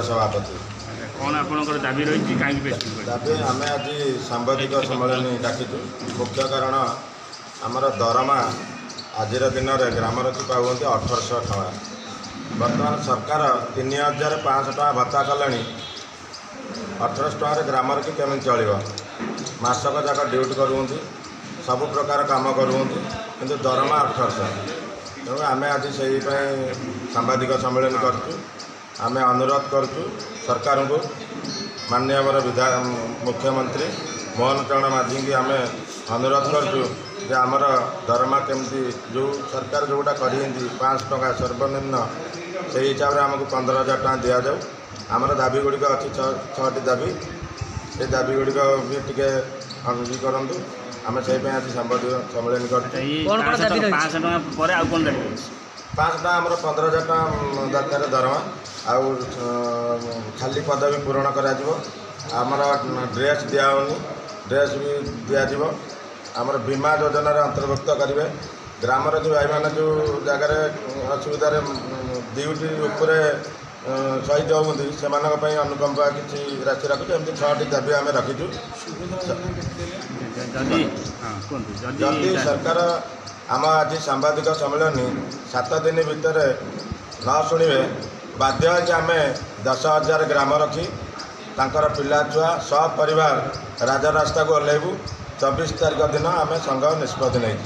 सभापति। कौन आपनकर दाबी रही कहीं दाबी आम आज सांबादिक सम्मेलन डाकिचु। मुख्य कारण आमर दरमा आज दिन में ग्रामरक्षी पाँच 1800 टका। बर्तमान सरकार 3500 टका भत्ता कले 1800 टकर ग्रामरक्षी केमी चलो मसक जाक ड्यूटी करुँच सब प्रकार काम करुँच कि दरमा 1800। तेणु आम आज से सांबादिक सम्मेलन करूँ। आम अनुरोध करूँ सरकार को माननीय मुख्यमंत्री मोहन चरण माझी की आम अनुरोध करूँ जे आमर दरमा केमती जो सरकार जोटा कर 500 टका सर्वनिम्न से हिसाब से आमको 15,000 टका दि जाऊ। आमर दाबी गुड़िक अच्छी 6टी दाबी से दाबी गुड़िक भी टे करूँ। आम से आज सांबादिक सम्मेलन कर 500 टका आमर 15,000 टका दरकार दरमा आउ खाली पदवी पूरण कर ड्रेस दिहनी ड्रेस भी दिज्व आमर बीमा योजना अंतर्भुक्त करेंगे। ग्रामरक्षी भाई मैंने जो जगार असुविधा ड्यूटी उपर शहीद होती से अनुकंपा किसी राशि रखुच। एमती 6टी दाबी आम रखीचु। जदि सरकार आम आज सांबादिक सम्मेलन 7 दिन भितर न शुणे बाध्य कि आम 10,000 ग्रामरक्षी तांकर पिला छुआ सब परिवार राजरास्ता को ओह्लैबू। 24 तारीख दिन आम संघ निष्पत्ति नहीं।